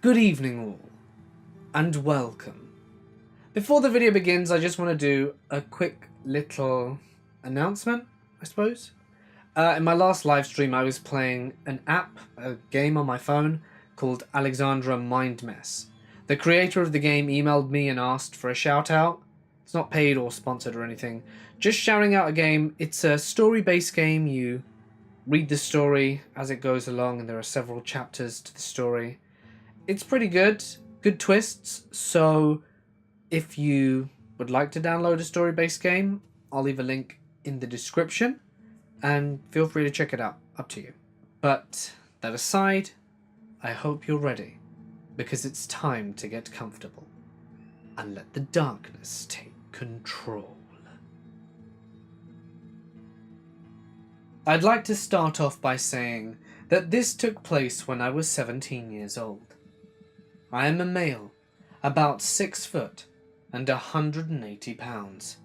Good evening all, and welcome. Before the video begins, I just want to do a quick little announcement, I suppose. In my last live stream, I was playing a game on my phone called Alexandra Mind Mess. The creator of the game emailed me and asked for a shout out. It's not paid or sponsored or anything, just shouting out a game. It's a story-based game. You read the story as it goes along, and there are several chapters to the story. It's pretty good twists, so if you would like to download a story-based game, I'll leave a link in the description, and feel free to check it out, up to you. But that aside, I hope you're ready, because it's time to get comfortable, and let the darkness take control. I'd like to start off by saying that this took place when I was 17 years old. I am a male, about 6 foot and 180 pounds.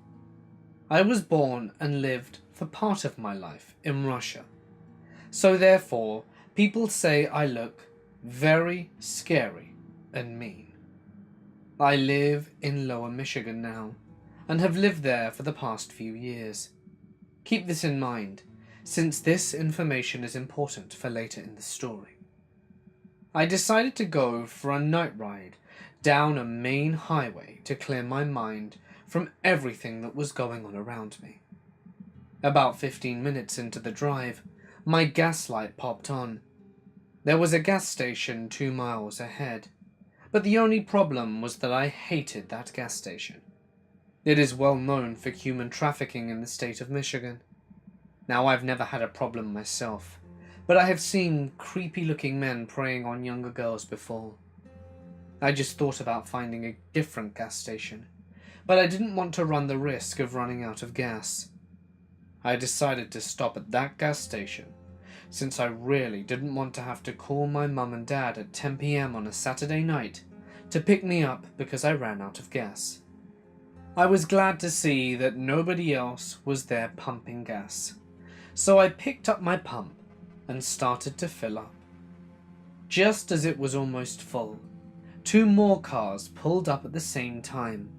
I was born and lived for part of my life in Russia. So therefore, people say I look very scary and mean. I live in Lower Michigan now, and have lived there for the past few years. Keep this in mind, since this information is important for later in the story. I decided to go for a night ride down a main highway to clear my mind from everything that was going on around me. About 15 minutes into the drive, my gas light popped on. There was a gas station 2 miles ahead, but the only problem was that I hated that gas station. It is well known for human trafficking in the state of Michigan. Now, I've never had a problem myself, but I have seen creepy-looking men preying on younger girls before. I just thought about finding a different gas station, but I didn't want to run the risk of running out of gas. I decided to stop at that gas station, since I really didn't want to have to call my mum and dad at 10 p.m. on a Saturday night to pick me up because I ran out of gas. I was glad to see that nobody else was there pumping gas, so I picked up my pump and started to fill up. Just as it was almost full, 2 more cars pulled up at the same time.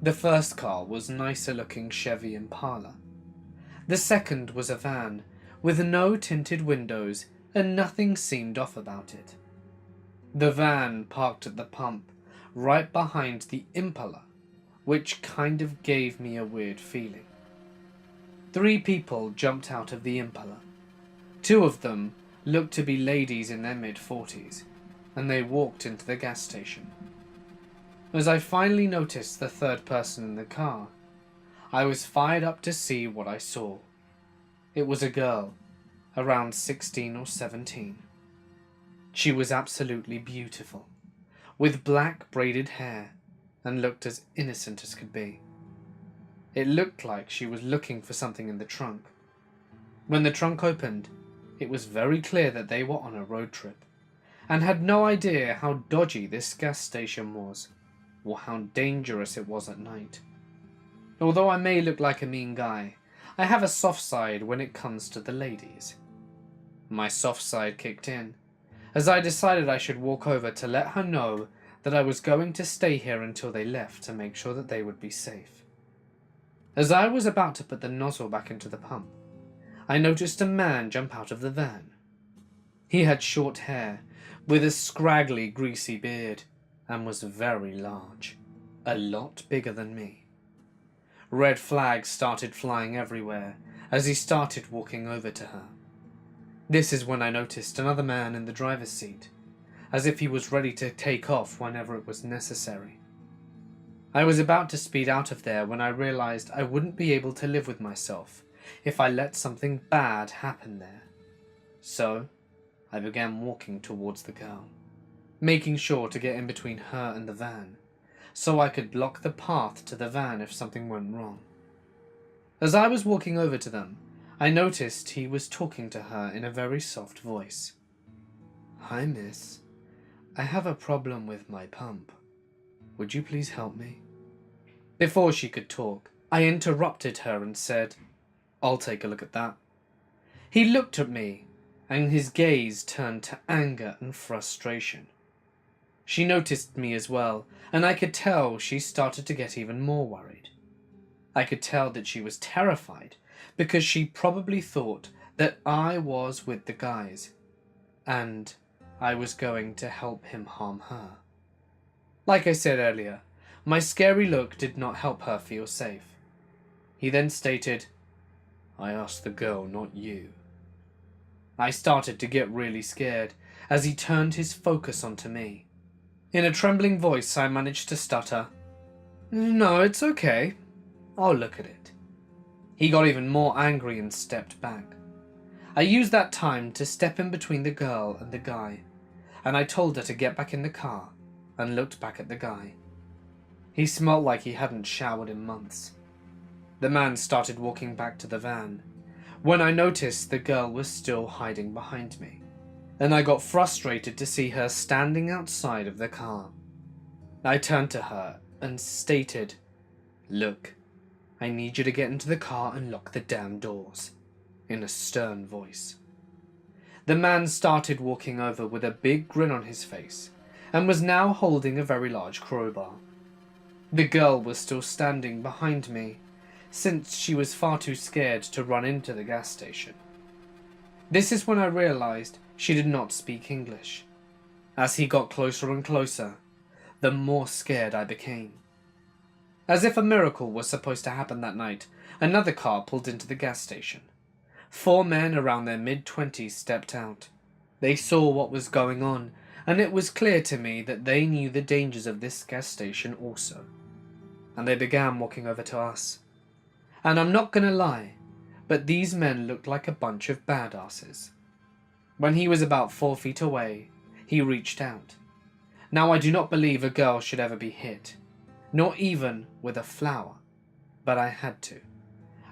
The first car was a nicer looking Chevy Impala. The second was a van with no tinted windows, and nothing seemed off about it. The van parked at the pump right behind the Impala, which kind of gave me a weird feeling. 3 people jumped out of the Impala. 2 of them looked to be ladies in their mid-40s, and they walked into the gas station. As I finally noticed the third person in the car, I was fired up to see what I saw. It was a girl, around 16 or 17. She was absolutely beautiful, with black braided hair, and looked as innocent as could be. It looked like she was looking for something in the trunk. When the trunk opened, it was very clear that they were on a road trip, and had no idea how dodgy this gas station was, or how dangerous it was at night. Although I may look like a mean guy, I have a soft side when it comes to the ladies. My soft side kicked in, as I decided I should walk over to let her know that I was going to stay here until they left to make sure that they would be safe. As I was about to put the nozzle back into the pump, I noticed a man jump out of the van. He had short hair, with a scraggly, greasy beard, and was very large, a lot bigger than me. Red flags started flying everywhere as he started walking over to her. This is when I noticed another man in the driver's seat, as if he was ready to take off whenever it was necessary. I was about to speed out of there when I realized I wouldn't be able to live with myself if I let something bad happen there. So, I began walking towards the girl, making sure to get in between her and the van, so I could block the path to the van if something went wrong. As I was walking over to them, I noticed he was talking to her in a very soft voice. "Hi, miss. I have a problem with my pump. Would you please help me?" Before she could talk, I interrupted her and said, "I'll take a look at that." He looked at me, and his gaze turned to anger and frustration. She noticed me as well, and I could tell she started to get even more worried. I could tell that she was terrified because she probably thought that I was with the guys, and I was going to help him harm her. Like I said earlier, my scary look did not help her feel safe. He then stated, "I asked the girl, not you." I started to get really scared as he turned his focus onto me. In a trembling voice, I managed to stutter, "No, it's okay. I'll look at it." He got even more angry and stepped back. I used that time to step in between the girl and the guy, and I told her to get back in the car and looked back at the guy. He smelled like he hadn't showered in months. The man started walking back to the van, when I noticed the girl was still hiding behind me, and I got frustrated to see her standing outside of the car. I turned to her and stated, "Look, I need you to get into the car and lock the damn doors," in a stern voice. The man started walking over with a big grin on his face, and was now holding a very large crowbar. The girl was still standing behind me, since she was far too scared to run into the gas station. This is when I realized she did not speak English. As he got closer and closer, the more scared I became. As if a miracle was supposed to happen that night, another car pulled into the gas station. 4 men around their mid-20s stepped out. They saw what was going on, and it was clear to me that they knew the dangers of this gas station also. And they began walking over to us. And I'm not gonna lie, but these men looked like a bunch of badasses. When he was about 4 feet away, he reached out. Now I do not believe a girl should ever be hit, nor even with a flower, but I had to.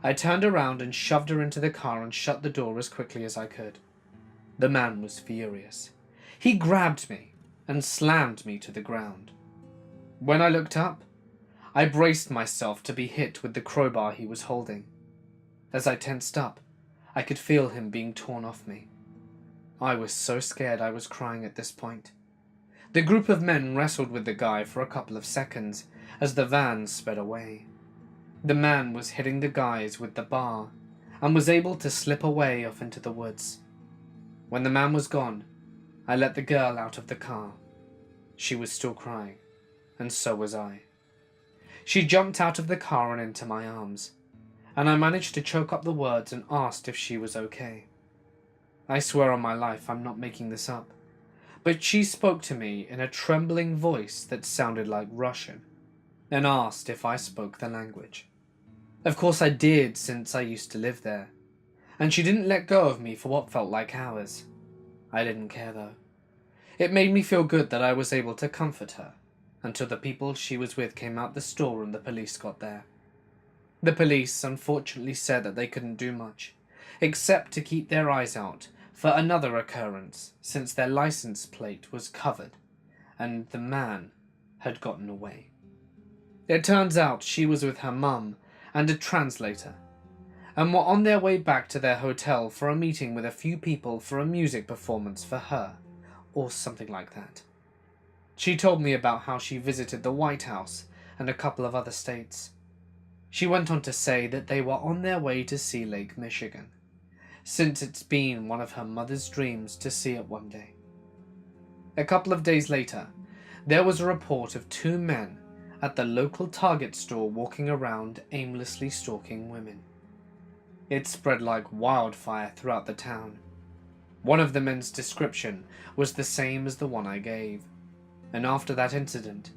I turned around and shoved her into the car and shut the door as quickly as I could. The man was furious. He grabbed me and slammed me to the ground. When I looked up, I braced myself to be hit with the crowbar he was holding. As I tensed up, I could feel him being torn off me. I was so scared I was crying at this point. The group of men wrestled with the guy for a couple of seconds as the van sped away. The man was hitting the guys with the bar and was able to slip away off into the woods. When the man was gone, I let the girl out of the car. She was still crying, and so was I. She jumped out of the car and into my arms, and I managed to choke up the words and asked if she was okay. I swear on my life I'm not making this up, but she spoke to me in a trembling voice that sounded like Russian, and asked if I spoke the language. Of course I did, since I used to live there, and she didn't let go of me for what felt like hours. I didn't care though. It made me feel good that I was able to comfort her, until the people she was with came out the store and the police got there. The police unfortunately said that they couldn't do much, except to keep their eyes out for another occurrence, since their license plate was covered, and the man had gotten away. It turns out she was with her mum and a translator, and were on their way back to their hotel for a meeting with a few people for a music performance for her, or something like that. She told me about how she visited the White House and a couple of other states. She went on to say that they were on their way to see Lake Michigan, since it's been one of her mother's dreams to see it one day. A couple of days later, there was a report of 2 men at the local Target store walking around aimlessly stalking women. It spread like wildfire throughout the town. One of the men's description was the same as the one I gave, and after that incident,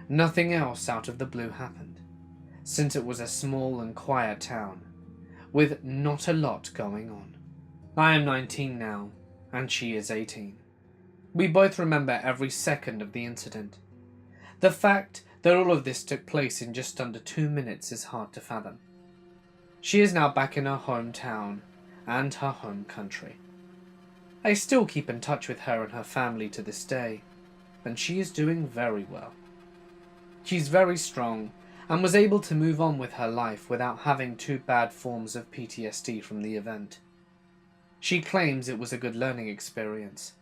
nothing else out of the blue happened, since it was a small and quiet town, with not a lot going on. I am 19 now, and she is 18. We both remember every second of the incident. The fact that all of this took place in just under 2 minutes is hard to fathom. She is now back in her hometown and her home country. I still keep in touch with her and her family to this day, and she is doing very well. She's very strong and was able to move on with her life without having 2 bad forms of PTSD from the event. She claims it was a good learning experience,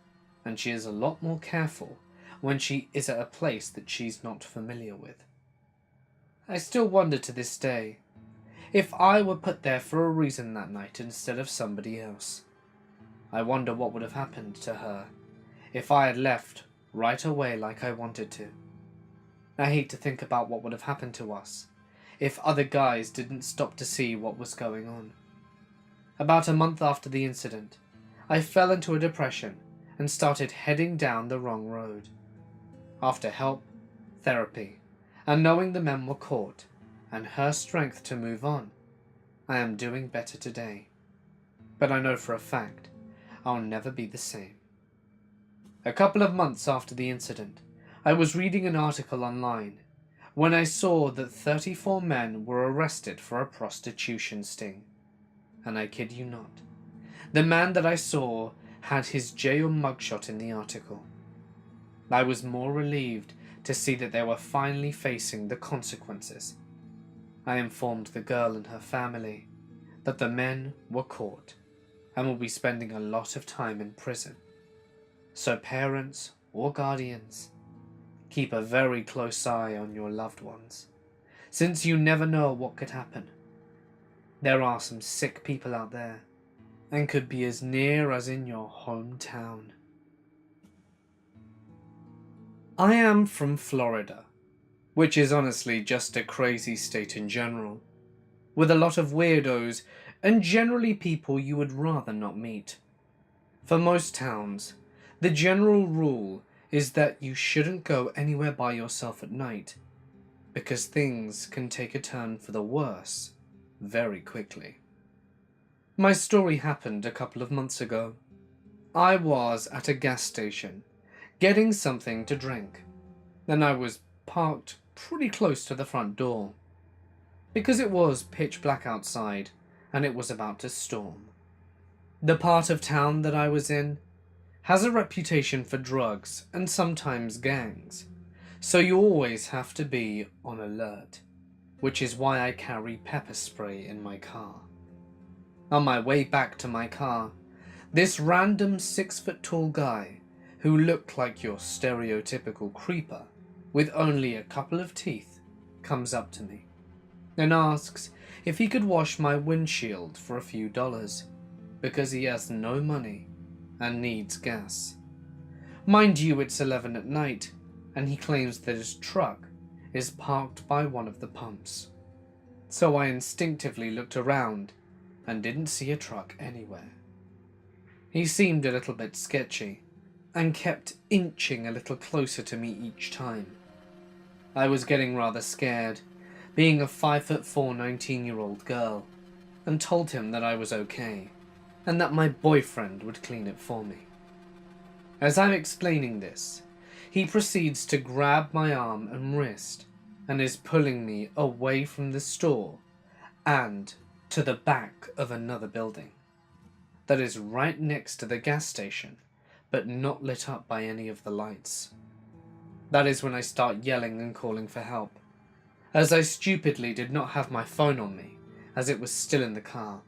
and she is a lot more careful when she is at a place that she's not familiar with. I still wonder to this day if I were put there for a reason that night instead of somebody else. I wonder what would have happened to her if I had left right away like I wanted to. I hate to think about what would have happened to us if other guys didn't stop to see what was going on. About a month after the incident, I fell into a depression and started heading down the wrong road. After help, therapy, and knowing the men were caught, and her strength to move on, I am doing better today. But I know for a fact I'll never be the same. A couple of months after the incident, I was reading an article online when I saw that 34 men were arrested for a prostitution sting. And I kid you not, the man that I saw had his jail mugshot in the article. I was more relieved to see that they were finally facing the consequences. I informed the girl and her family that the men were caught and will be spending a lot of time in prison. So parents or guardians, keep a very close eye on your loved ones, since you never know what could happen. There are some sick people out there, and could be as near as in your hometown. I am from Florida, which is honestly just a crazy state in general, with a lot of weirdos and generally people you would rather not meet. For most towns, the general rule is that you shouldn't go anywhere by yourself at night, because things can take a turn for the worse very quickly. My story happened a couple of months ago. I was at a gas station, getting something to drink, and I was parked pretty close to the front door, because it was pitch black outside and it was about to storm. The part of town that I was in has a reputation for drugs and sometimes gangs, so you always have to be on alert, which is why I carry pepper spray in my car. On my way back to my car, this random 6-foot-tall guy, who looked like your stereotypical creeper with only a couple of teeth, comes up to me and asks if he could wash my windshield for a few dollars, because he has no money and needs gas. Mind you, it's 11 at night, and he claims that his truck is parked by one of the pumps. So I instinctively looked around and didn't see a truck anywhere. He seemed a little bit sketchy and kept inching a little closer to me each time. I was getting rather scared, being a 5'4" 19-year-old girl, and told him that I was okay and that my boyfriend would clean it for me. As I'm explaining this, he proceeds to grab my arm and wrist and is pulling me away from the store and to the back of another building that is right next to the gas station, but not lit up by any of the lights. That is when I start yelling and calling for help, as I stupidly did not have my phone on me, as it was still in the car.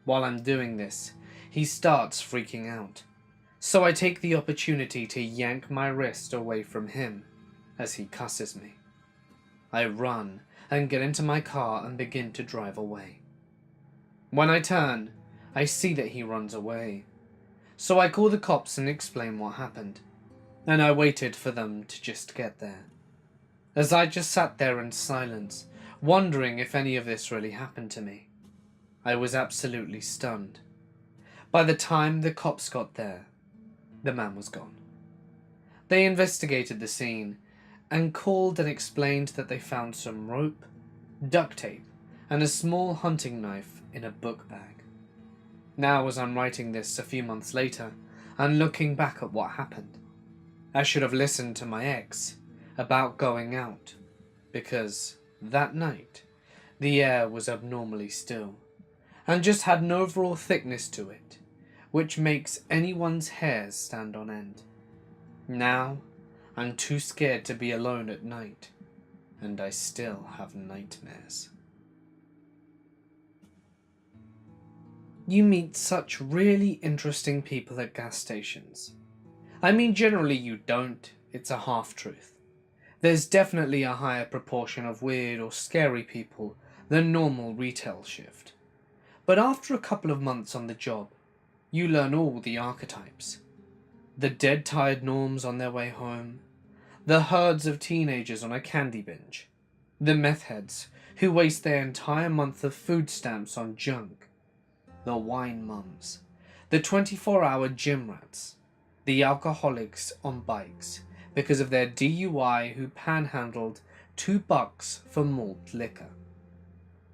While I'm doing this, he starts freaking out, so I take the opportunity to yank my wrist away from him as he cusses me. I run and get into my car and begin to drive away. When I turn, I see that he runs away, so I call the cops and explain what happened, and I waited for them to just get there, as I just sat there in silence, wondering if any of this really happened to me. I was absolutely stunned. By the time the cops got there, the man was gone. They investigated the scene and called and explained that they found some rope, duct tape, and a small hunting knife in a book bag. Now, as I'm writing this a few months later and looking back at what happened, I should have listened to my ex about going out, because that night the air was abnormally still and just had an overall thickness to it, which makes anyone's hairs stand on end. Now I'm too scared to be alone at night, and I still have nightmares. You meet such really interesting people at gas stations. I mean, generally you don't it's a half-truth. There's definitely a higher proportion of weird or scary people than normal retail shift. But after a couple of months on the job, you learn all the archetypes. The dead-tired norms on their way home, the herds of teenagers on a candy binge, the meth heads who waste their entire month of food stamps on junk, the wine mums, the 24-hour gym rats, the alcoholics on bikes because of their DUI who panhandled $2 for malt liquor.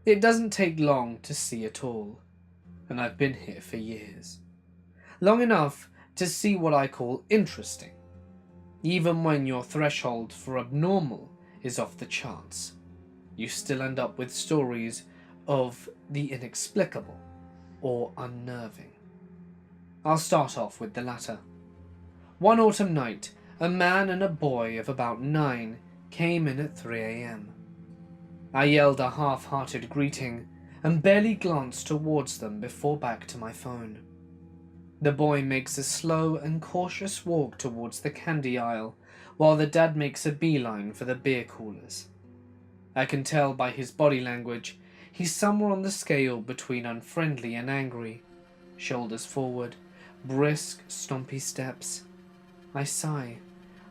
It doesn't take long to see it all, and I've been here for years. Long enough to see what I call interesting, even when your threshold for abnormal is off the charts. You still end up with stories of the inexplicable or unnerving. I'll start off with the latter. One autumn night, a man and a boy of about 9 came in at 3 a.m. I yelled a half-hearted greeting and barely glanced towards them before back to my phone. The boy makes a slow and cautious walk towards the candy aisle, while the dad makes a beeline for the beer coolers. I can tell by his body language he's somewhere on the scale between unfriendly and angry. Shoulders forward, brisk, stompy steps. I sigh,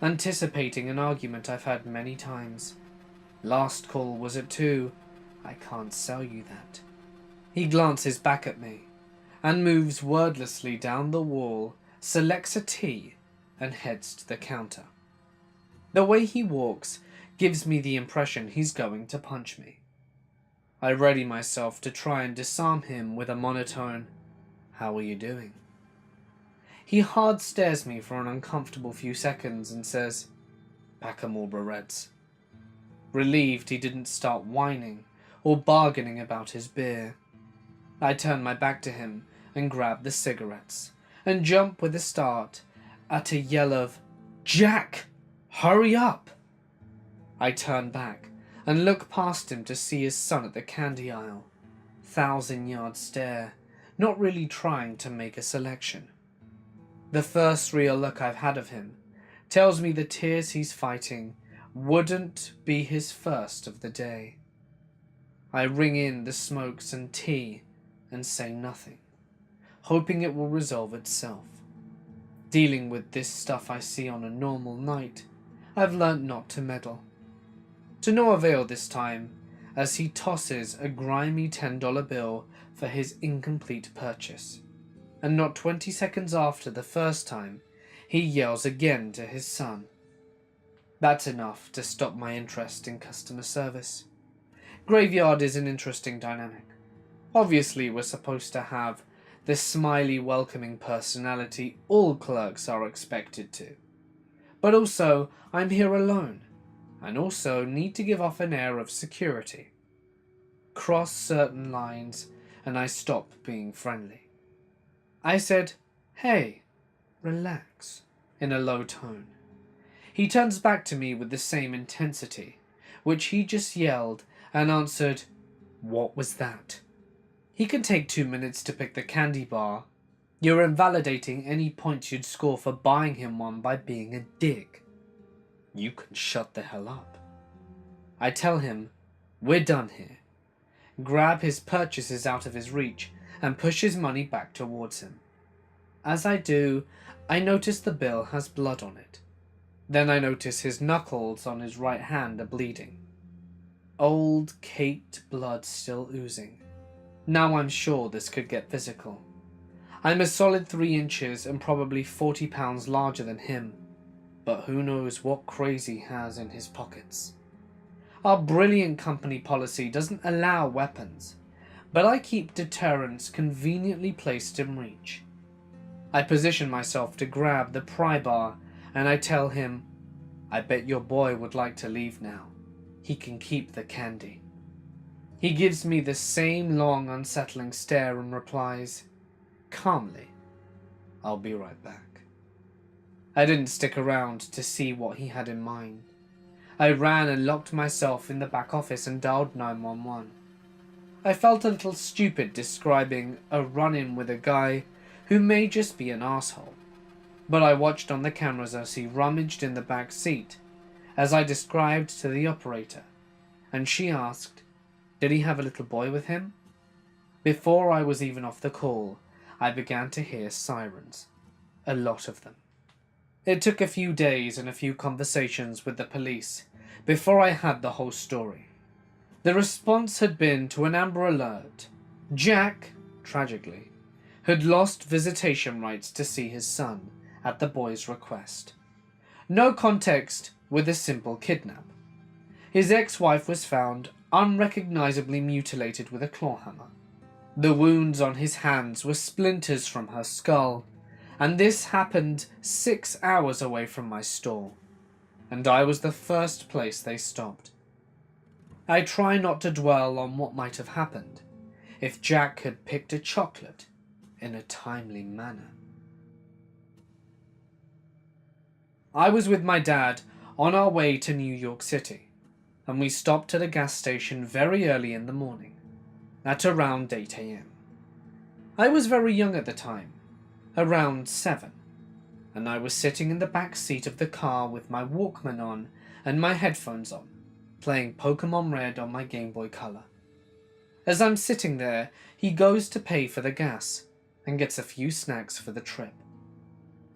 anticipating an argument I've had many times. Last call was at 2. I can't sell you that. He glances back at me and moves wordlessly down the wall, selects a tea, and heads to the counter. The way he walks gives me the impression he's going to punch me. I ready myself to try and disarm him with a monotone, "How are you doing?" He hard stares me for an uncomfortable few seconds and says, "Pack of Marlboro Reds." Relieved he didn't start whining or bargaining about his beer. I turn my back to him and grab the cigarettes and jump with a start at a yell of, "Jack, hurry up!" I turn back and look past him to see his son at the candy aisle. 1,000-yard stare, not really trying to make a selection. The first real look I've had of him tells me the tears he's fighting wouldn't be his first of the day. I ring in the smokes and tea and say nothing, hoping it will resolve itself. Dealing with this stuff I see on a normal night, I've learnt not to meddle. To no avail this time, as he tosses a grimy $10 bill for his incomplete purchase, and not 20 seconds after the first time, he yells again to his son. That's enough to stop my interest in customer service. Graveyard is an interesting dynamic. Obviously, we're supposed to have the smiley, welcoming personality all clerks are expected to. But also, I'm here alone, and also need to give off an air of security. Cross certain lines, and I stop being friendly. I said, "Hey, relax," in a low tone. He turns back to me with the same intensity, which he just yelled, and answered, "What was that?" He can take 2 minutes to pick the candy bar. You're invalidating any points you'd score for buying him one by being a dick. You can shut the hell up. I tell him, we're done here. Grab his purchases out of his reach and push his money back towards him. As I do, I notice the bill has blood on it. Then I notice his knuckles on his right hand are bleeding. Old, caked blood still oozing. Now I'm sure this could get physical. I'm a solid 3 inches and probably 40 pounds larger than him, but who knows what crazy has in his pockets. Our brilliant company policy doesn't allow weapons, but I keep deterrents conveniently placed in reach. I position myself to grab the pry bar and I tell him, "I bet your boy would like to leave now. He can keep the candy." He gives me the same long, unsettling stare and replies, calmly, "I'll be right back." I didn't stick around to see what he had in mind. I ran and locked myself in the back office and dialed 911. I felt a little stupid describing a run-in with a guy who may just be an asshole. but I watched on the cameras as he rummaged in the back seat, as I described to the operator, and she asked, "Did he have a little boy with him?" Before I was even off the call, I began to hear sirens. A lot of them. It took a few days and a few conversations with the police before I had the whole story. The response had been to an Amber Alert. Jack, tragically, had lost visitation rights to see his son at the boy's request. No context with a simple kidnap. His ex-wife was found unrecognizably mutilated with a claw hammer. The wounds on his hands were splinters from her skull, and this happened 6 hours away from my store, and I was the first place they stopped. I try not to dwell on what might have happened if Jack had picked a chocolate in a timely manner. I was with my dad on our way to New York City, and we stopped at a gas station very early in the morning, at around 8 a.m. I was very young at the time, around 7, and I was sitting in the back seat of the car with my Walkman on and my headphones on, playing Pokemon Red on my Game Boy Color. As I'm sitting there, he goes to pay for the gas and gets a few snacks for the trip.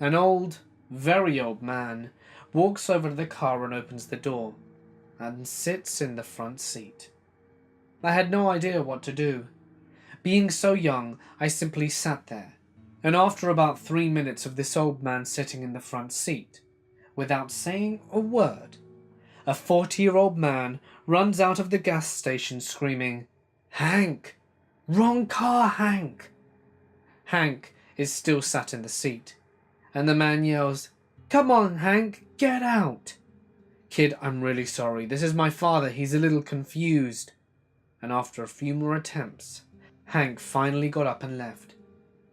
An old, very old man walks over to the car and opens the door and sits in the front seat. I had no idea what to do. Being so young, I simply sat there, and after about 3 minutes of this old man sitting in the front seat, without saying a word, a 40-year-old man runs out of the gas station screaming, "Hank! Wrong car, Hank!" Hank is still sat in the seat, and the man yells, "Come on, Hank, get out!" "Kid, I'm really sorry. This is my father. He's a little confused." And after a few more attempts, Hank finally got up and left.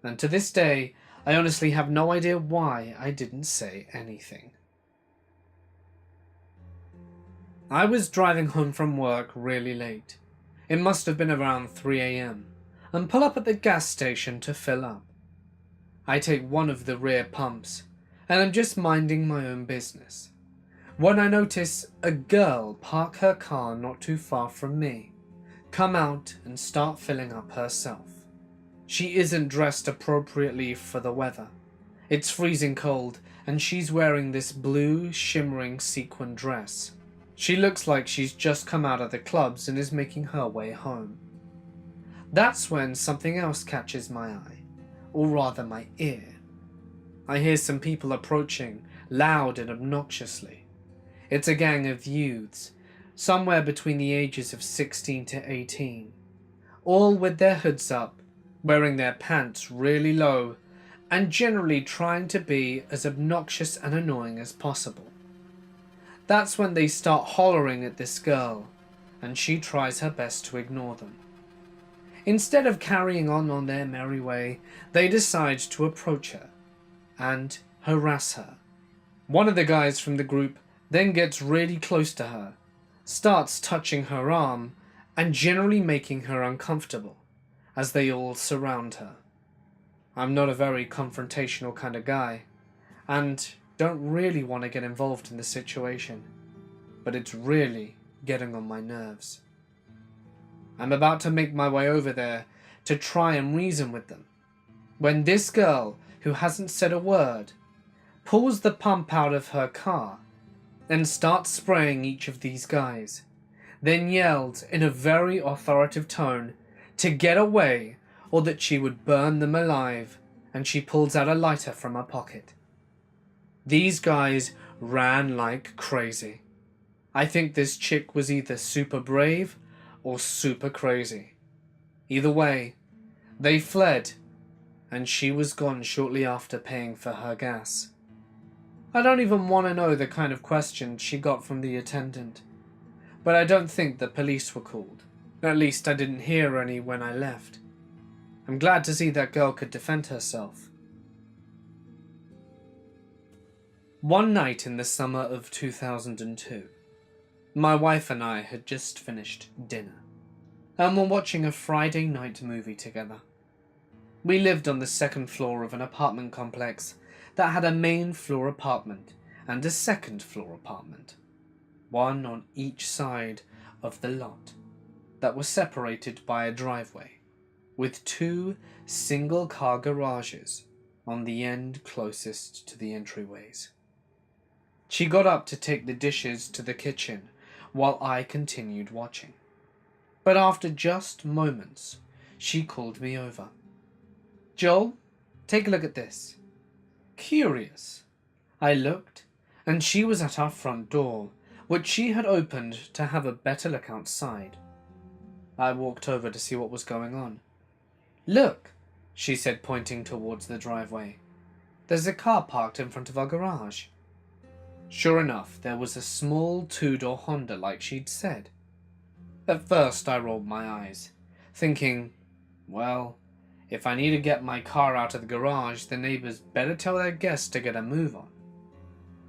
And to this day, I honestly have no idea why I didn't say anything. I was driving home from work really late. It must have been around 3 a.m. and pull up at the gas station to fill up. I take one of the rear pumps, and I'm just minding my own business, when I notice a girl park her car not too far from me, come out and start filling up herself. She isn't dressed appropriately for the weather. It's freezing cold, and she's wearing this blue, shimmering sequin dress. She looks like she's just come out of the clubs and is making her way home. That's when something else catches my eye, or rather my ear. I hear some people approaching, loud and obnoxiously. It's a gang of youths, somewhere between the ages of 16 to 18, all with their hoods up, wearing their pants really low, and generally trying to be as obnoxious and annoying as possible. That's when they start hollering at this girl, and she tries her best to ignore them. Instead of carrying on their merry way, they decide to approach her and harass her. One of the guys from the group then gets really close to her, starts touching her arm, and generally making her uncomfortable, as they all surround her. I'm not a very confrontational kind of guy, and don't really want to get involved in the situation, but it's really getting on my nerves. I'm about to make my way over there to try and reason with them, when this girl, who hasn't said a word, pulls the pump out of her car and starts spraying each of these guys, then yelled in a very authoritative tone to get away or that she would burn them alive, and she pulls out a lighter from her pocket. These guys ran like crazy. I think this chick was either super brave or super crazy. Either way, they fled, and she was gone shortly after paying for her gas. I don't even want to know the kind of questions she got from the attendant, but I don't think the police were called. At least I didn't hear any when I left. I'm glad to see that girl could defend herself. One night in the summer of 2002, my wife and I had just finished dinner, and were watching a Friday night movie together. We lived on the second floor of an apartment complex that had a main floor apartment and a second floor apartment, one on each side of the lot, that was separated by a driveway, with 2 single-car garages on the end closest to the entryways. She got up to take the dishes to the kitchen while I continued watching. But after just moments, she called me over. "Joel, take a look at this." Curious. I looked, and she was at our front door, which she had opened to have a better look outside. I walked over to see what was going on. "Look," she said, pointing towards the driveway. "There's a car parked in front of our garage." Sure enough, there was a small 2-door Honda like she'd said. At first I rolled my eyes, thinking, well, if I need to get my car out of the garage, the neighbors better tell their guests to get a move on.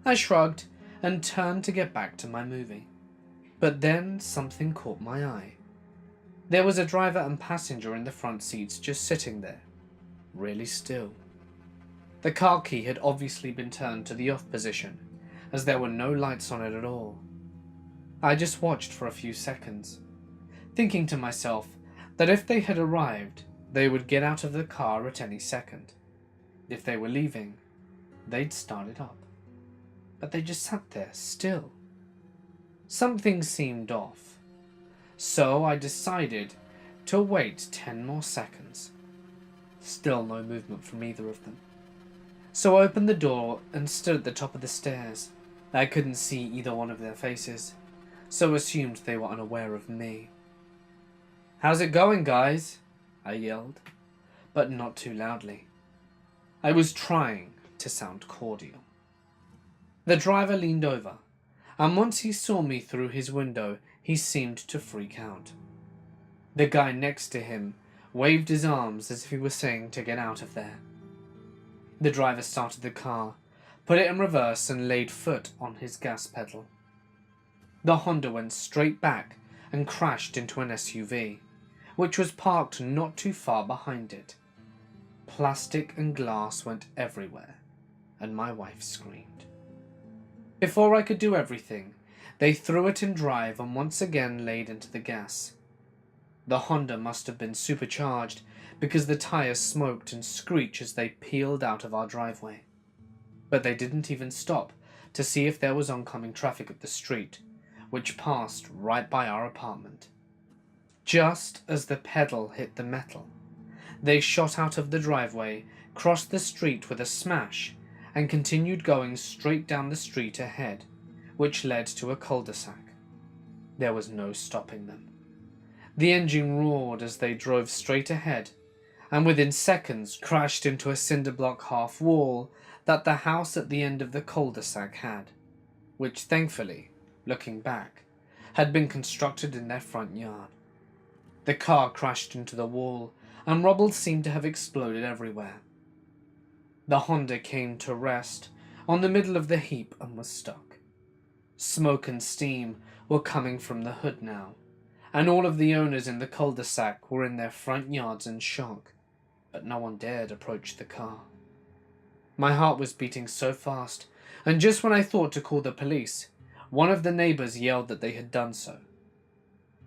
I shrugged and turned to get back to my movie. But then something caught my eye. There was a driver and passenger in the front seats just sitting there, really still. The car key had obviously been turned to the off position, as there were no lights on it at all. I just watched for a few seconds, thinking to myself that if they had arrived, they would get out of the car at any second. If they were leaving, they'd start it up. But they just sat there, still. Something seemed off, so I decided to wait 10 more seconds. Still no movement from either of them. So I opened the door and stood at the top of the stairs. I couldn't see either one of their faces, so assumed they were unaware of me. "How's it going, guys?" I yelled, but not too loudly. I was trying to sound cordial. The driver leaned over, and once he saw me through his window, he seemed to freak out. The guy next to him waved his arms as if he were saying to get out of there. The driver started the car, put it in reverse, and laid foot on his gas pedal. The Honda went straight back and crashed into an SUV, which was parked not too far behind it. Plastic and glass went everywhere, and my wife screamed. Before I could do everything, they threw it in drive and once again laid into the gas. The Honda must have been supercharged because the tires smoked and screeched as they peeled out of our driveway. But they didn't even stop to see if there was oncoming traffic at the street, which passed right by our apartment. Just as the pedal hit the metal, they shot out of the driveway, crossed the street with a smash, and continued going straight down the street ahead, which led to a cul-de-sac. There was no stopping them. The engine roared as they drove straight ahead, and within seconds crashed into a cinder block half wall that the house at the end of the cul-de-sac had, which thankfully, looking back, had been constructed in their front yard. The car crashed into the wall, and rubble seemed to have exploded everywhere. The Honda came to rest on the middle of the heap and was stuck. Smoke and steam were coming from the hood now, and all of the owners in the cul-de-sac were in their front yards in shock, but no one dared approach the car. My heart was beating so fast, and just when I thought to call the police, one of the neighbors yelled that they had done so.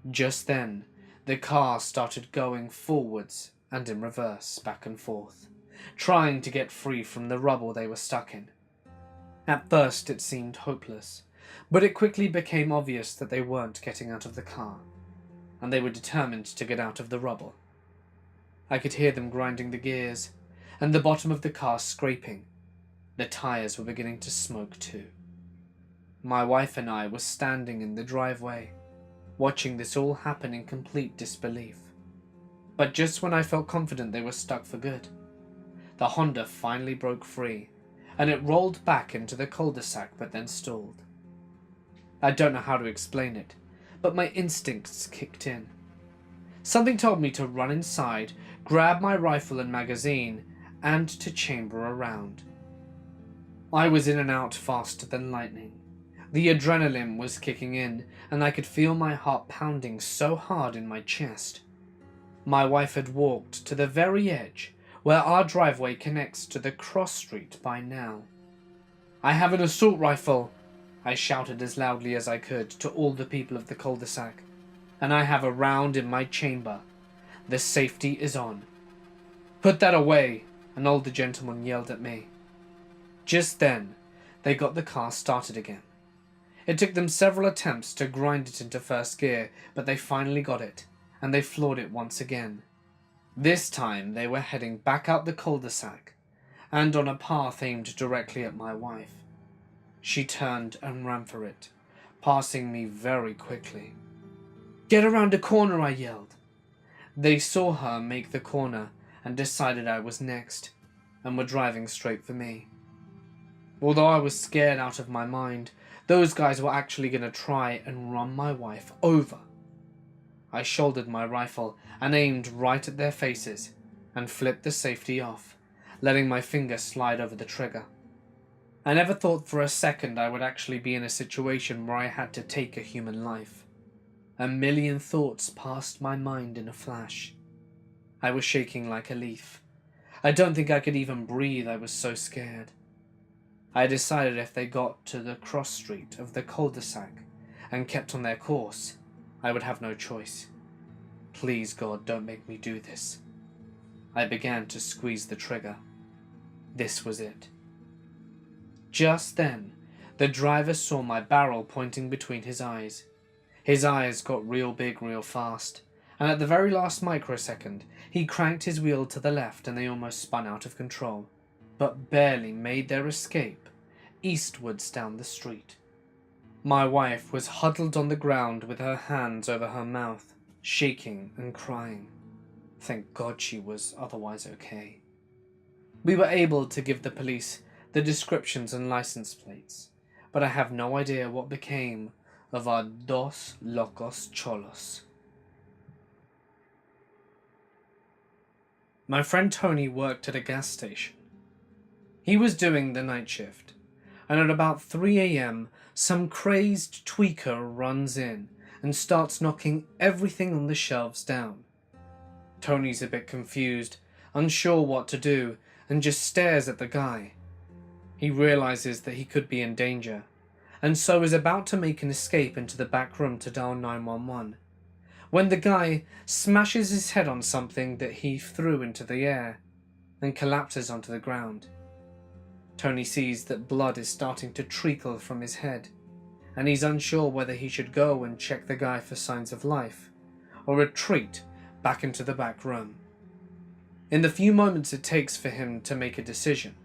Just then, the car started going forwards and in reverse, back and forth, trying to get free from the rubble they were stuck in. At first it seemed hopeless, but it quickly became obvious that they weren't getting out of the car, and they were determined to get out of the rubble. I could hear them grinding the gears, and the bottom of the car scraping. The tires were beginning to smoke too. My wife and I were standing in the driveway, watching this all happen in complete disbelief. But just when I felt confident they were stuck for good, the Honda finally broke free, and it rolled back into the cul-de-sac but then stalled. I don't know how to explain it, but my instincts kicked in. Something told me to run inside, grab my rifle and magazine, and to chamber around. I was in and out faster than lightning. The adrenaline was kicking in, and I could feel my heart pounding so hard in my chest. My wife had walked to the very edge where our driveway connects to the cross street by now. "I have an assault rifle," I shouted as loudly as I could to all the people of the cul-de-sac, "and I have a round in my chamber. The safety is on." "Put that away," an older gentleman yelled at me. Just then, they got the car started again. It took them several attempts to grind it into first gear, but they finally got it, and they floored it once again. This time, they were heading back out the cul-de-sac, and on a path aimed directly at my wife. She turned and ran for it, passing me very quickly. "Get around a corner," I yelled. They saw her make the corner and decided I was next, and were driving straight for me. Although I was scared out of my mind, those guys were actually going to try and run my wife over. I shouldered my rifle and aimed right at their faces, and flipped the safety off, letting my finger slide over the trigger. I never thought for a second I would actually be in a situation where I had to take a human life. A million thoughts passed my mind in a flash. I was shaking like a leaf. I don't think I could even breathe, I was so scared. I decided if they got to the cross street of the cul-de-sac and kept on their course, I would have no choice. Please God, don't make me do this. I began to squeeze the trigger. This was it. Just then, the driver saw my barrel pointing between his eyes. His eyes got real big real fast, and at the very last microsecond, he cranked his wheel to the left and they almost spun out of control, but barely made their escape, eastwards down the street. My wife was huddled on the ground with her hands over her mouth, shaking and crying. Thank God she was otherwise okay. We were able to give the police the descriptions and license plates, but I have no idea what became of our dos locos cholos. My friend Tony worked at a gas station. He was doing the night shift, and at about 3 a.m, some crazed tweaker runs in and starts knocking everything on the shelves down. Tony's a bit confused, unsure what to do, and just stares at the guy. He realizes that he could be in danger, and so is about to make an escape into the back room to dial 911, when the guy smashes his head on something that he threw into the air, and collapses onto the ground. Tony sees that blood is starting to trickle from his head, and he's unsure whether he should go and check the guy for signs of life, or retreat back into the back room. In the few moments it takes for him to make a decision,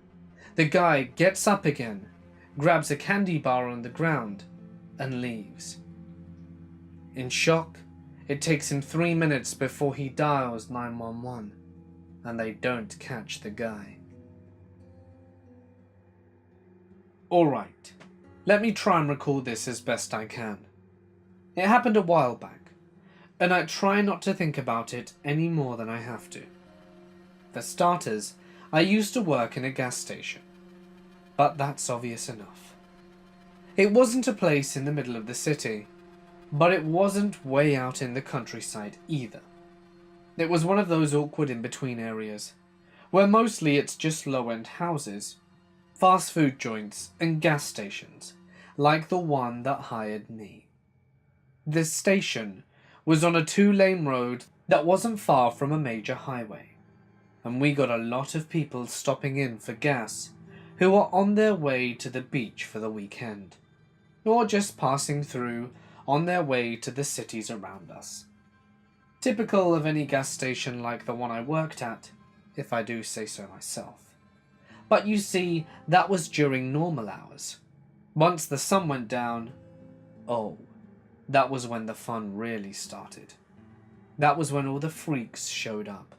the guy gets up again, grabs a candy bar on the ground, and leaves. In shock, it takes him 3 minutes before he dials 911, and they don't catch the guy. Alright, let me try and recall this as best I can. It happened a while back, and I try not to think about it any more than I have to. For starters, I used to work in a gas station, but that's obvious enough. It wasn't a place in the middle of the city, but it wasn't way out in the countryside either. It was one of those awkward in-between areas, where mostly it's just low-end houses, fast food joints and gas stations, like the one that hired me. This station was on a 2-lane road that wasn't far from a major highway, and we got a lot of people stopping in for gas who were on their way to the beach for the weekend, or just passing through on their way to the cities around us. Typical of any gas station like the one I worked at, if I do say so myself. But you see, that was during normal hours. Once the sun went down, oh, that was when the fun really started. That was when all the freaks showed up.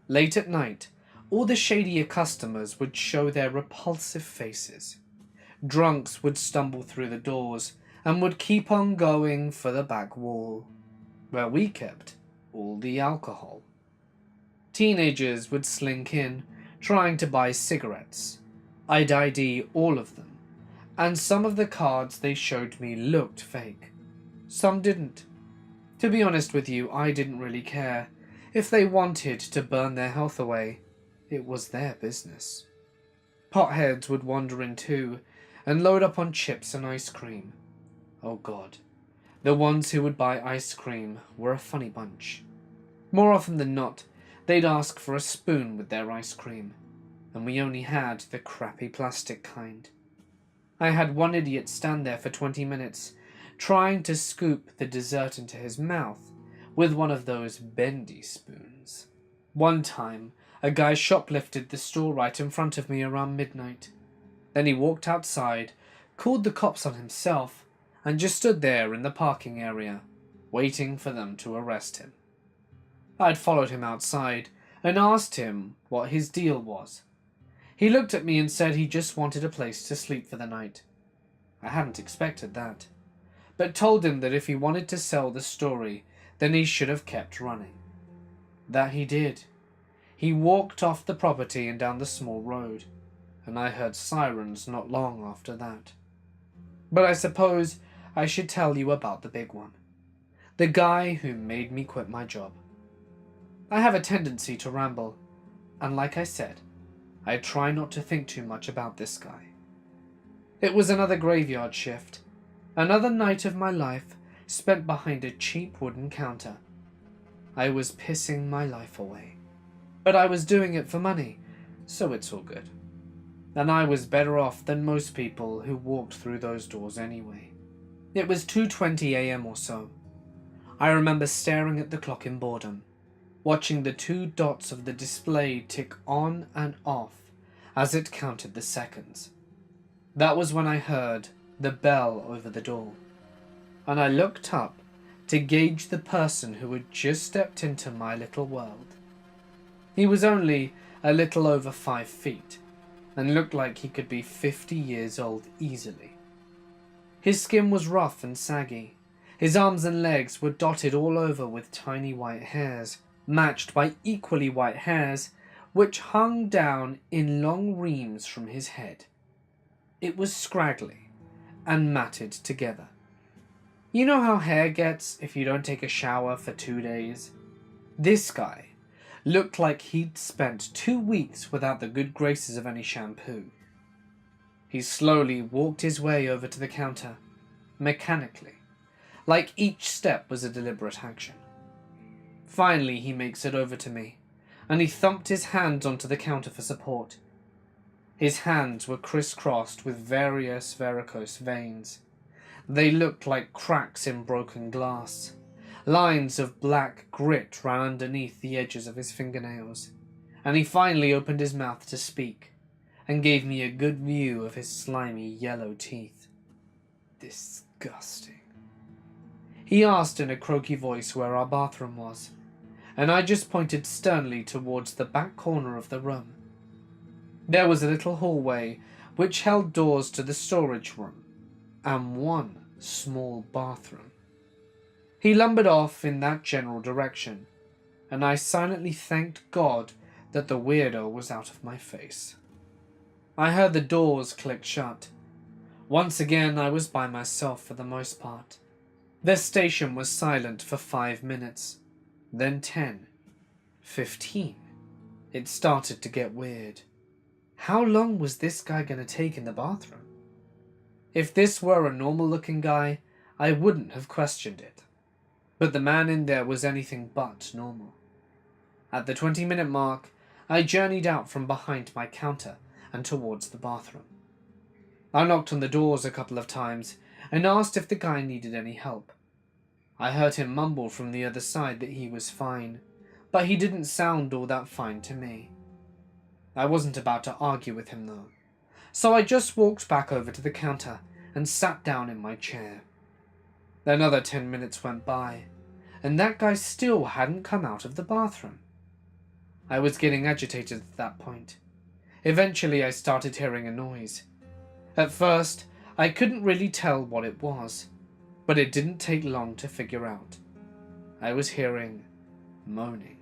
Late at night, all the shadier customers would show their repulsive faces. Drunks would stumble through the doors and would keep on going for the back wall, where we kept all the alcohol. Teenagers would slink in, trying to buy cigarettes. I'd ID all of them, and some of the cards they showed me looked fake. Some didn't. To be honest with you, I didn't really care. If they wanted to burn their health away, it was their business. Potheads would wander in too, and load up on chips and ice cream. Oh God, the ones who would buy ice cream were a funny bunch. More often than not, they'd ask for a spoon with their ice cream, and we only had the crappy plastic kind. I had one idiot stand there for 20 minutes, trying to scoop the dessert into his mouth with one of those bendy spoons. One time, a guy shoplifted the store right in front of me around midnight. Then he walked outside, called the cops on himself, and just stood there in the parking area, waiting for them to arrest him. I'd followed him outside and asked him what his deal was. He looked at me and said he just wanted a place to sleep for the night. I hadn't expected that, but told him that if he wanted to sell the story, then he should have kept running. That he did. He walked off the property and down the small road, and I heard sirens not long after that. But I suppose I should tell you about the big one. The guy who made me quit my job. I have a tendency to ramble, and like I said, I try not to think too much about this guy. It was another graveyard shift, another night of my life spent behind a cheap wooden counter. I was pissing my life away, but I was doing it for money, so it's all good. And I was better off than most people who walked through those doors anyway. It was 2:20 a.m. or so. I remember staring at the clock in boredom, watching the 2 dots of the display tick on and off as it counted the seconds. That was when I heard the bell over the door, and I looked up to gauge the person who had just stepped into my little world. He was only a little over 5 feet, and looked like he could be 50 years old easily. His skin was rough and saggy. His arms and legs were dotted all over with tiny white hairs, matched by equally white hairs, which hung down in long reams from his head. It was scraggly and matted together. You know how hair gets if you don't take a shower for 2 days? This guy looked like he'd spent 2 weeks without the good graces of any shampoo. He slowly walked his way over to the counter, mechanically, like each step was a deliberate action. Finally, he makes it over to me, and he thumped his hands onto the counter for support. His hands were crisscrossed with various varicose veins. They looked like cracks in broken glass. Lines of black grit ran underneath the edges of his fingernails, and he finally opened his mouth to speak, and gave me a good view of his slimy yellow teeth. Disgusting. He asked in a croaky voice where our bathroom was, and I just pointed sternly towards the back corner of the room. There was a little hallway which held doors to the storage room, and one small bathroom. He lumbered off in that general direction, and I silently thanked God that the weirdo was out of my face. I heard the doors click shut. Once again I was by myself for the most part. The station was silent for 5 minutes, then 10, 15. It started to get weird. How long was this guy going to take in the bathroom? If this were a normal-looking guy, I wouldn't have questioned it. But the man in there was anything but normal. At the 20-minute mark, I journeyed out from behind my counter and towards the bathroom. I knocked on the doors a couple of times and asked if the guy needed any help. I heard him mumble from the other side that he was fine, but he didn't sound all that fine to me. I wasn't about to argue with him though, so I just walked back over to the counter and sat down in my chair. Another 10 minutes went by, and that guy still hadn't come out of the bathroom. I was getting agitated at that point. Eventually I started hearing a noise. At first, I couldn't really tell what it was, but it didn't take long to figure out. I was hearing moaning.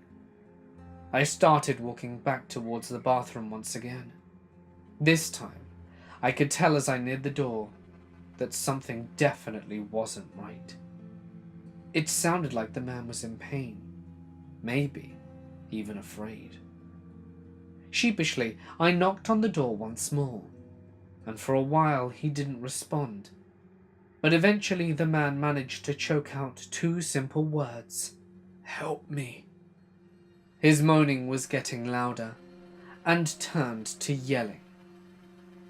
I started walking back towards the bathroom once again. This time, I could tell as I neared the door that something definitely wasn't right. It sounded like the man was in pain, maybe even afraid. Sheepishly, I knocked on the door once more, and for a while he didn't respond. But eventually the man managed to choke out 2 simple words: "Help me." His moaning was getting louder, and turned to yelling.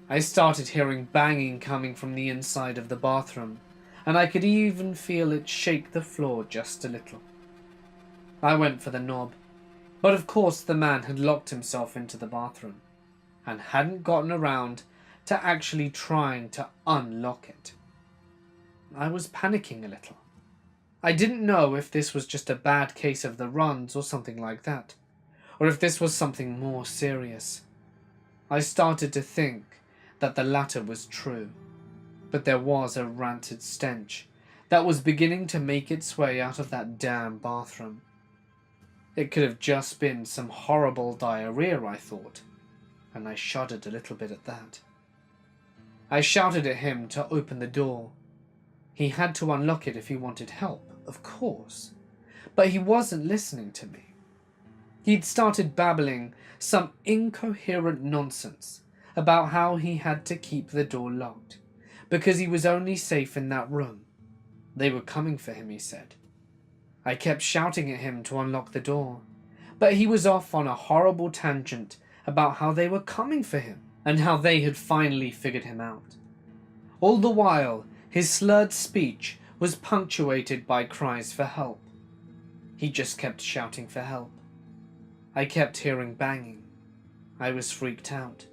I started hearing banging coming from the inside of the bathroom, and I could even feel it shake the floor just a little. I went for the knob, but of course the man had locked himself into the bathroom, and hadn't gotten around to actually trying to unlock it. I was panicking a little. I didn't know if this was just a bad case of the runs or something like that, or if this was something more serious. I started to think that the latter was true, but there was a rancid stench that was beginning to make its way out of that damn bathroom. It could have just been some horrible diarrhea, I thought, and I shuddered a little bit at that. I shouted at him to open the door. He had to unlock it if he wanted help, of course, but he wasn't listening to me. He'd started babbling some incoherent nonsense about how he had to keep the door locked, because he was only safe in that room. They were coming for him, he said. I kept shouting at him to unlock the door, but he was off on a horrible tangent about how they were coming for him, and how they had finally figured him out. All the while, his slurred speech was punctuated by cries for help. He just kept shouting for help. I kept hearing banging. I was freaked out,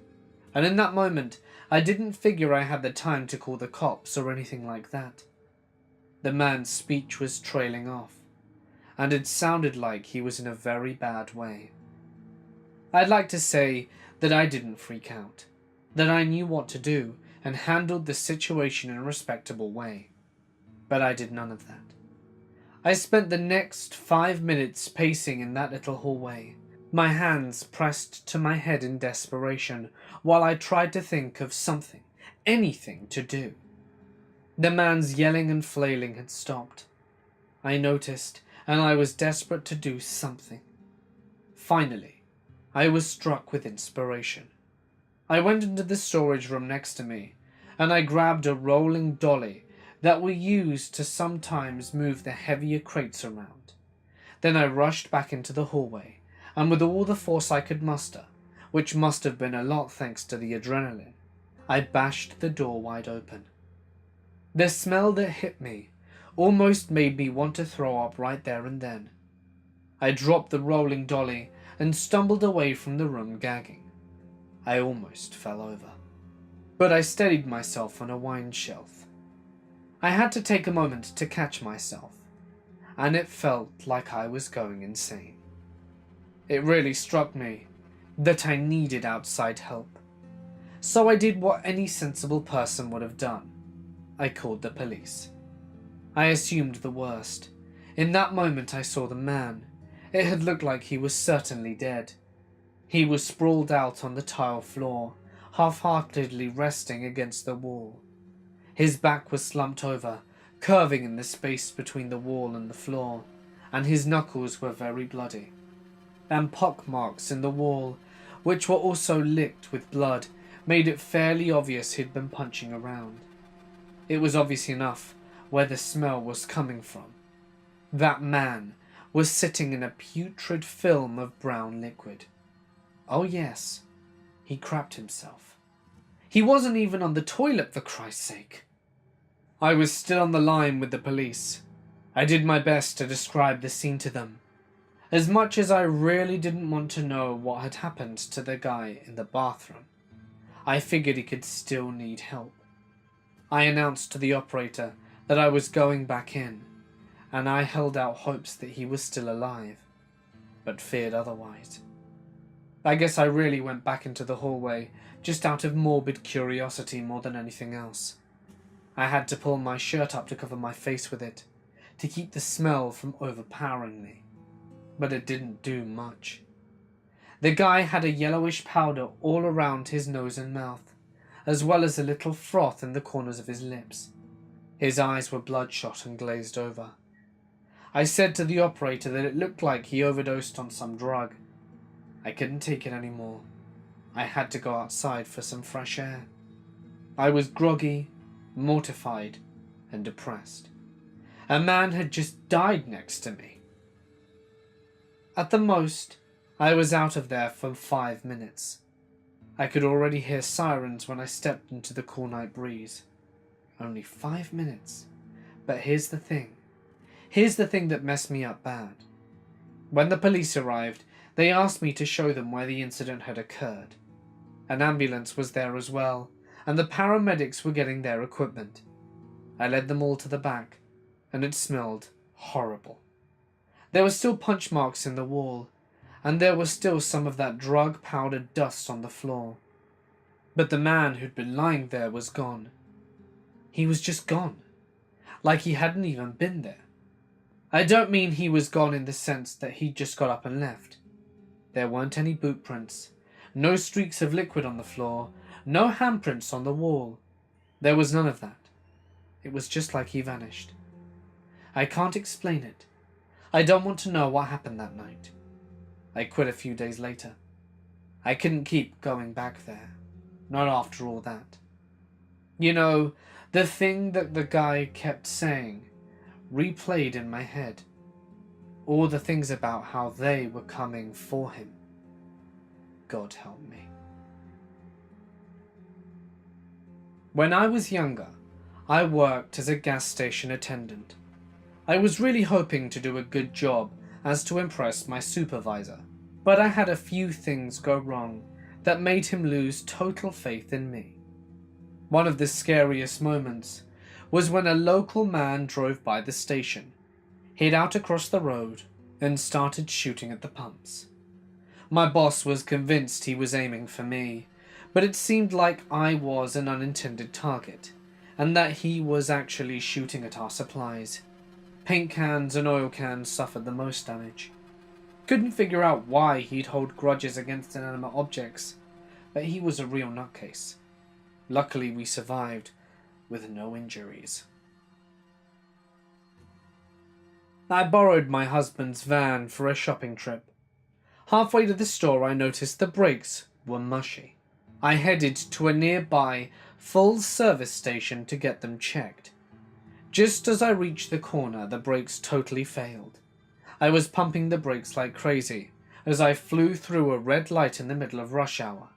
and in that moment, I didn't figure I had the time to call the cops or anything like that. The man's speech was trailing off, and it sounded like he was in a very bad way. I'd like to say that I didn't freak out, that I knew what to do and handled the situation in a respectable way, but I did none of that. I spent the next 5 minutes pacing in that little hallway, my hands pressed to my head in desperation, while I tried to think of something, anything to do. The man's yelling and flailing had stopped. I noticed, and I was desperate to do something. Finally, I was struck with inspiration. I went into the storage room next to me, and I grabbed a rolling dolly that we used to sometimes move the heavier crates around. Then I rushed back into the hallway, and with all the force I could muster, which must have been a lot thanks to the adrenaline, I bashed the door wide open. The smell that hit me almost made me want to throw up right there and then. I dropped the rolling dolly and stumbled away from the room gagging. I almost fell over, but I steadied myself on a wine shelf. I had to take a moment to catch myself, and it felt like I was going insane. It really struck me that I needed outside help, so I did what any sensible person would have done. I called the police. I assumed the worst. In that moment I saw the man. It had looked like he was certainly dead. He was sprawled out on the tile floor, half-heartedly resting against the wall. His back was slumped over, curving in the space between the wall and the floor, and his knuckles were very bloody. And pockmarks in the wall, which were also licked with blood, made it fairly obvious he'd been punching around. It was obvious enough where the smell was coming from. That man was sitting in a putrid film of brown liquid. Oh yes, he crapped himself. He wasn't even on the toilet, for Christ's sake. I was still on the line with the police. I did my best to describe the scene to them, as much as I really didn't want to know what had happened to the guy in the bathroom. I figured he could still need help. I announced to the operator that I was going back in, and I held out hopes that he was still alive, but feared otherwise. I guess I really went back into the hallway just out of morbid curiosity more than anything else. I had to pull my shirt up to cover my face with it, to keep the smell from overpowering me, but it didn't do much. The guy had a yellowish powder all around his nose and mouth, as well as a little froth in the corners of his lips. His eyes were bloodshot and glazed over. I said to the operator that it looked like he overdosed on some drug. I couldn't take it anymore, I had to go outside for some fresh air. I was groggy, mortified, and depressed. A man had just died next to me. At the most, I was out of there for 5 minutes. I could already hear sirens when I stepped into the cool night breeze. Only 5 minutes. But here's the thing. Here's the thing that messed me up bad. When the police arrived, they asked me to show them where the incident had occurred. An ambulance was there as well, and the paramedics were getting their equipment. I led them all to the back, and it smelled horrible. There were still punch marks in the wall, and there was still some of that drug-powdered dust on the floor. But the man who'd been lying there was gone. He was just gone, like he hadn't even been there. I don't mean he was gone in the sense that he'd just got up and left. There weren't any boot prints, no streaks of liquid on the floor, no handprints on the wall. There was none of that. It was just like he vanished. I can't explain it. I don't want to know what happened that night. I quit a few days later. I couldn't keep going back there. Not after all that. You know, the thing that the guy kept saying replayed in my head. All the things about how they were coming for him. God help me. When I was younger, I worked as a gas station attendant. I was really hoping to do a good job as to impress my supervisor, but I had a few things go wrong that made him lose total faith in me. One of the scariest moments was when a local man drove by the station, hid out across the road, and started shooting at the pumps. My boss was convinced he was aiming for me, but it seemed like I was an unintended target, and that he was actually shooting at our supplies. Paint cans and oil cans suffered the most damage. Couldn't figure out why he'd hold grudges against inanimate objects, but he was a real nutcase. Luckily we survived, with no injuries. I borrowed my husband's van for a shopping trip. Halfway to the store I noticed the brakes were mushy. I headed to a nearby full service station to get them checked. Just as I reached the corner, the brakes totally failed. I was pumping the brakes like crazy as I flew through a red light in the middle of rush hour.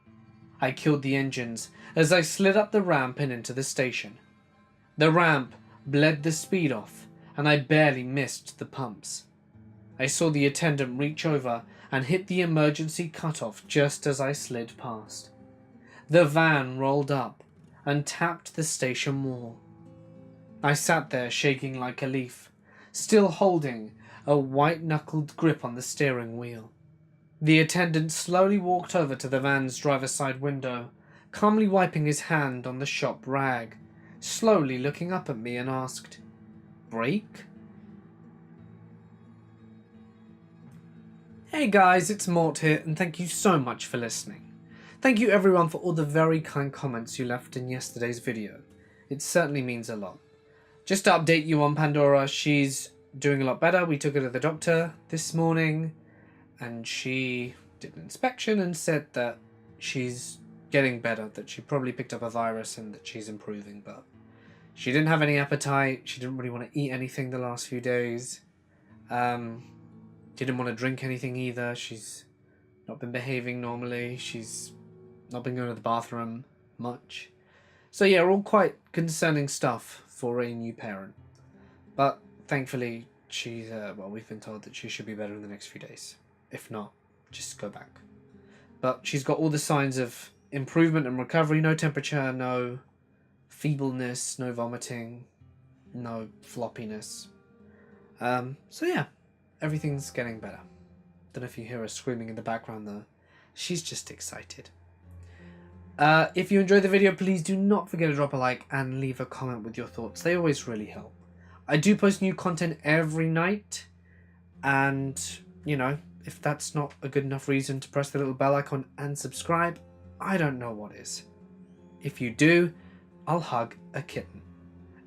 I killed the engines as I slid up the ramp and into the station. The ramp bled the speed off, and I barely missed the pumps. I saw the attendant reach over and hit the emergency cutoff just as I slid past. The van rolled up and tapped the station wall. I sat there shaking like a leaf, still holding a white-knuckled grip on the steering wheel. The attendant slowly walked over to the van's driver's side window, calmly wiping his hand on the shop rag, slowly looking up at me and asked, "Brake?" Hey guys, it's Mort here, and thank you so much for listening. Thank you everyone for all the very kind comments you left in yesterday's video. It certainly means a lot. Just to update you on Pandora, she's doing a lot better. We took her to the doctor this morning, and she did an inspection and said that she's getting better, that she probably picked up a virus and that she's improving, but she didn't have any appetite. She didn't really want to eat anything the last few days. Didn't want to drink anything either. She's not been behaving normally. She's not been going to the bathroom much. So yeah, all quite concerning stuff for a new parent. But thankfully, she's, we've been told that she should be better in the next few days. If not, just go back. But she's got all the signs of improvement and recovery. No temperature, no feebleness, no vomiting, no floppiness. So yeah, everything's getting better. Don't know if you hear her screaming in the background though. She's just excited. If you enjoyed the video, please do not forget to drop a like and leave a comment with your thoughts. They always really help. I do post new content every night, and, you know, if that's not a good enough reason to press the little bell icon and subscribe, I don't know what is. If you do, I'll hug a kitten.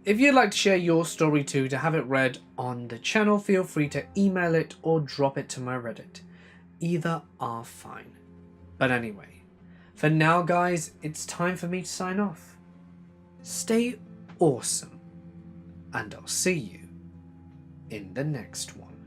If you'd like to share your story too, to have it read on the channel, feel free to email it or drop it to my Reddit. Either are fine. But anyway, For now, guys, it's time for me to sign off. Stay awesome, and I'll see you in the next one.